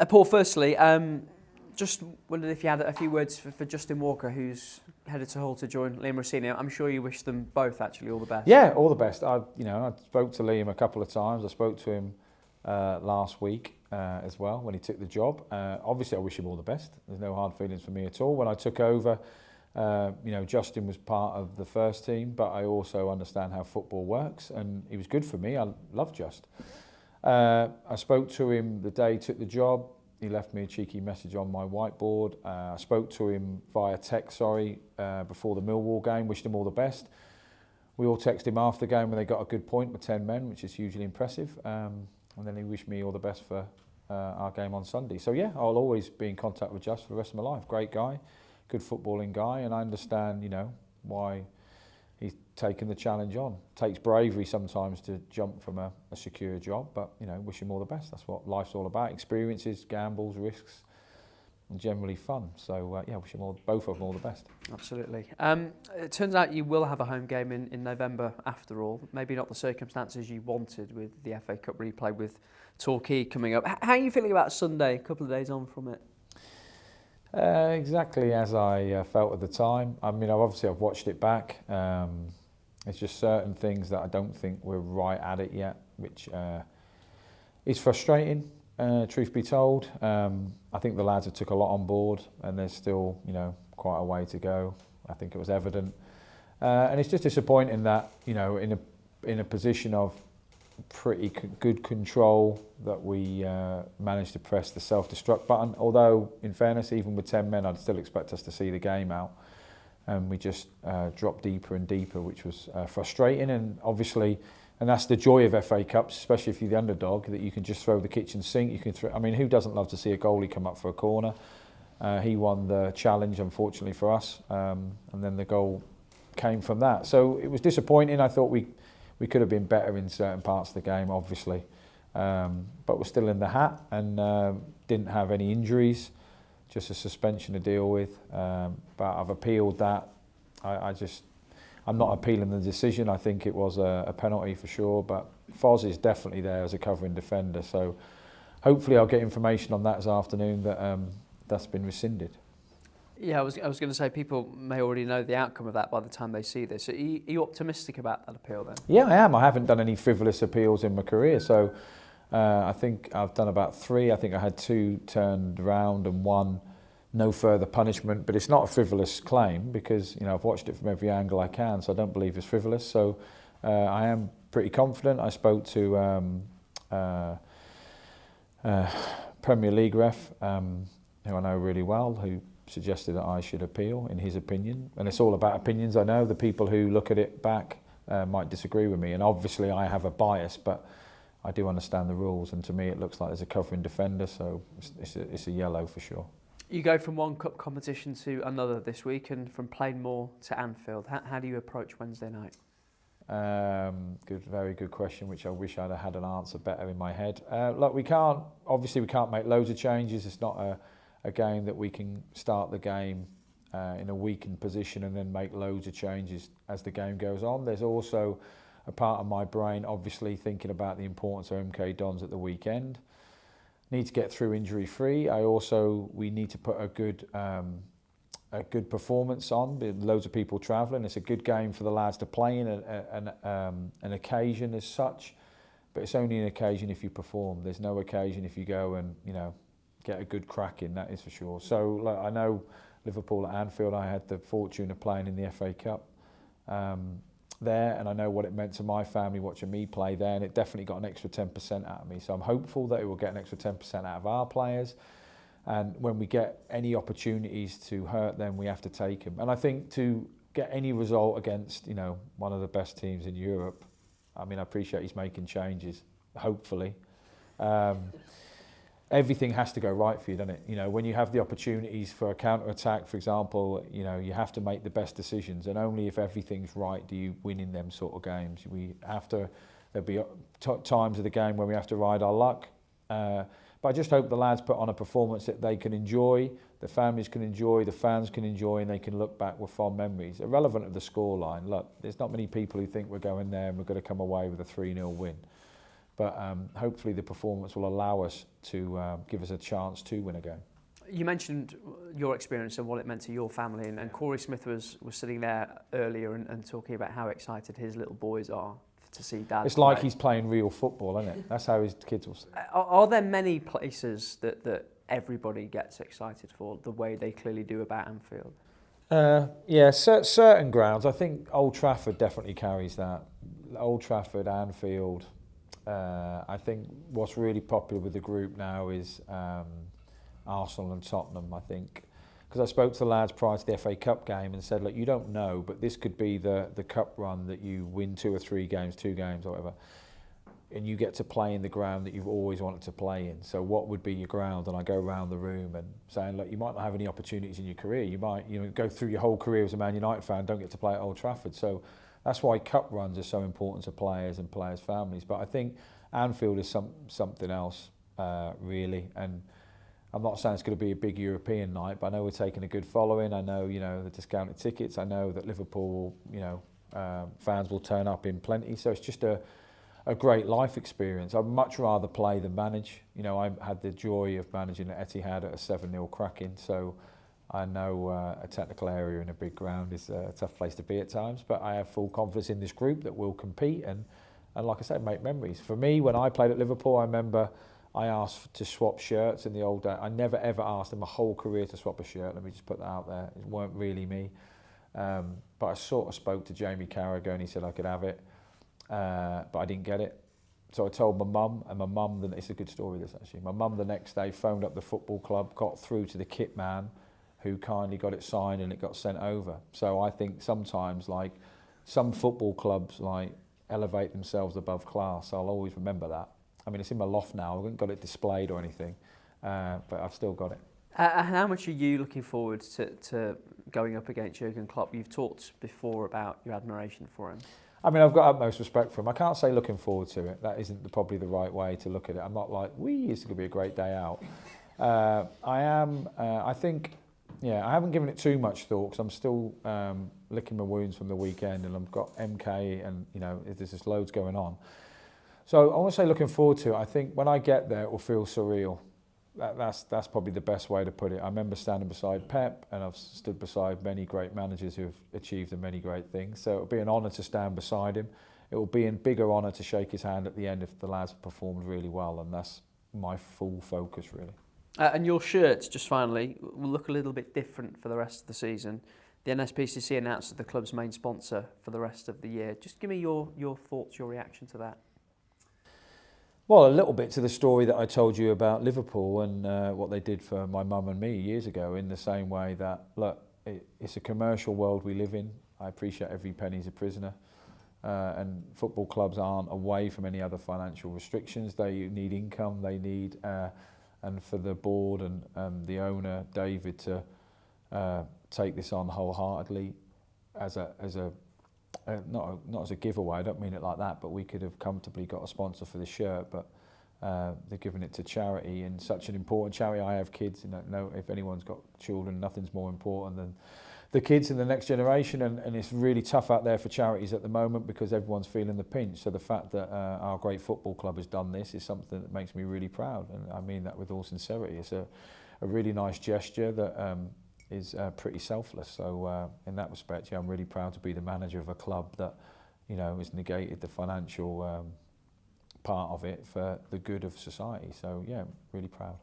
Paul, firstly, just wondered if you had a few words for Justin Walker, who's headed to Hull to join Liam Rossini. I'm sure you wish them both actually all the best. Yeah, all the best. I spoke to Liam a couple of times. I spoke to him last week as well when he took the job. Obviously, I wish him all the best. There's no hard feelings for me at all. When I took over, Justin was part of the first team, but I also understand how football works, and he was good for me. I love Just. I spoke to him the day he took the job. He left me a cheeky message on my whiteboard. I spoke to him via text, before the Millwall game, wished him all the best. We all texted him after the game when they got a good point with 10 men, which is hugely impressive. And then he wished me all the best for our game on Sunday. So yeah, I'll always be in contact with Just for the rest of my life. Great guy, good footballing guy, and I understand, why he's taken the challenge on. Takes bravery sometimes to jump from a secure job, but wish him all the best. That's what life's all about: experiences, gambles, risks, and generally fun. So wish him both of them all the best. Absolutely. It turns out you will have a home game in November after all. Maybe not the circumstances you wanted with the FA Cup replay with Torquay coming up. How are you feeling about Sunday, a couple of days on from it? Exactly as I felt at the time. I mean, I've watched it back. It's just certain things that I don't think we're right at it yet, which is frustrating, truth be told. I think the lads have took a lot on board, and there's still, quite a way to go. I think it was evident. And it's just disappointing that, in a position of pretty good control that we managed to press the self-destruct button. Although, in fairness, even with 10 men, I'd still expect us to see the game out. And we just dropped deeper and deeper, which was frustrating. And obviously, and that's the joy of FA Cups, especially if you're the underdog, that you can just throw the kitchen sink. You can who doesn't love to see a goalie come up for a corner? He won the challenge, unfortunately for us, and then the goal came from that. So it was disappointing. I thought we could have been better in certain parts of the game, obviously. But we're still in the hat and didn't have any injuries, just a suspension to deal with. But I've appealed that. I'm not appealing the decision. I think it was a penalty for sure, but Foz is definitely there as a covering defender. So hopefully I'll get information on that this afternoon that that's been rescinded. Yeah, I was going to say people may already know the outcome of that by the time they see this. Are you optimistic about that appeal then? Yeah, I am. I haven't done any frivolous appeals in my career, so I think I've done about 3. I think I had 2 turned around and 1 no further punishment. But it's not a frivolous claim because I've watched it from every angle I can, so I don't believe it's frivolous. So I am pretty confident. I spoke to Premier League ref, who I know really well, who suggested that I should appeal, in his opinion. And it's all about opinions. I know the people who look at it back might disagree with me, and obviously I have a bias, but I do understand the rules, and to me it looks like there's a covering defender, so it's a yellow for sure. You go from one cup competition to another this week, and from Plainmoor to Anfield. How do you approach Wednesday night? Very good question, which I wish I'd have had an answer better in my head. Look, we can't make loads of changes. It's not a game that we can start the game in a weakened position and then make loads of changes as the game goes on. There's also a part of my brain obviously thinking about the importance of MK Dons at the weekend. Need to get through injury free. We need to put a good performance on. Loads of people travelling. It's a good game for the lads to play in, an occasion as such, but it's only an occasion if you perform. There's no occasion if you go and get a good crack in, that is for sure. So I know Liverpool at Anfield, I had the fortune of playing in the FA Cup there, and I know what it meant to my family watching me play there, and it definitely got an extra 10% out of me. So I'm hopeful that it will get an extra 10% out of our players, and when we get any opportunities to hurt them, we have to take them. And I think to get any result against one of the best teams in Europe, I appreciate he's making changes, hopefully. Everything has to go right for you, doesn't it? When you have the opportunities for a counter-attack, for example, you have to make the best decisions, and only if everything's right do you win in them sort of games. There'll be times of the game where we have to ride our luck, but I just hope the lads put on a performance that they can enjoy, the families can enjoy, the fans can enjoy, and they can look back with fond memories, irrelevant of the scoreline. Look, there's not many people who think we're going there and we're going to come away with a 3-0 win. But hopefully the performance will allow us to give us a chance to win a game. You mentioned your experience and what it meant to your family, and Corey Smith was sitting there earlier and talking about how excited his little boys are to see Dad It's play. like he's playing real football, isn't it? That's how his kids will say. Are there many places that everybody gets excited for the way they clearly do about Anfield? Yeah, certain grounds. I think Old Trafford definitely carries that. Old Trafford, Anfield. I think what's really popular with the group now is Arsenal and Tottenham, I think. Because I spoke to the lads prior to the FA Cup game and said, look, you don't know, but this could be the cup run that you win 2 or 3 games, 2 games or whatever, and you get to play in the ground that you've always wanted to play in. So what would be your ground? And I go around the room and saying, look, you might not have any opportunities in your career. You might, go through your whole career as a Man United fan, don't get to play at Old Trafford. So that's why cup runs are so important to players and players' families. But I think Anfield is something else, really. And I'm not saying it's going to be a big European night, but I know we're taking a good following. I know, the discounted tickets. I know that Liverpool, fans will turn up in plenty. So it's just a great life experience. I'd much rather play than manage. I had the joy of managing at Etihad at a 7-0 cracking. So I know a technical area in a big ground is a tough place to be at times, but I have full confidence in this group that will compete and like I said, make memories. For me, when I played at Liverpool, I remember I asked to swap shirts in the old day. I never ever asked in my whole career to swap a shirt. Let me just put that out there. It weren't really me. But I sort of spoke to Jamie Carragher and he said I could have it, but I didn't get it. So I told my mum, and my mum, it's a good story this actually, my mum the next day phoned up the football club, got through to the kit man who kindly got it signed and it got sent over. So I think sometimes like some football clubs like elevate themselves above class. I'll always remember that. I mean, it's in my loft now. I haven't got it displayed or anything, but I've still got it. And how much are you looking forward to going up against Jurgen Klopp? You've talked before about your admiration for him. I mean, I've got utmost respect for him. I can't say looking forward to it. That isn't probably the right way to look at it. I'm not like, it's going to be a great day out. I am, I think, I haven't given it too much thought because I'm still licking my wounds from the weekend and I've got MK and, there's just loads going on. So I want to say looking forward to it. I think when I get there, it will feel surreal. That's probably the best way to put it. I remember standing beside Pep and I've stood beside many great managers who have achieved many great things. So it'll be an honour to stand beside him. It will be a bigger honour to shake his hand at the end if the lads have performed really well, and that's my full focus really. And your shirts, just finally, will look a little bit different for the rest of the season. The NSPCC announced as the club's main sponsor for the rest of the year. Just give me your thoughts, your reaction to that. Well, a little bit to the story that I told you about Liverpool and what they did for my mum and me years ago, in the same way that, look, it's a commercial world we live in. I appreciate every penny's a prisoner. And football clubs aren't away from any other financial restrictions. They need income, they need, and for the board and the owner, David, to take this on wholeheartedly as a not as a giveaway, I don't mean it like that, but we could have comfortably got a sponsor for the shirt, but they're giving it to charity, and such an important charity. I have kids, if anyone's got children, nothing's more important than the kids and the next generation, and it's really tough out there for charities at the moment because everyone's feeling the pinch. So the fact that our great football club has done this is something that makes me really proud, and I mean that with all sincerity. It's a really nice gesture that is pretty selfless. So in that respect, I'm really proud to be the manager of a club that, has negated the financial part of it for the good of society. So really proud.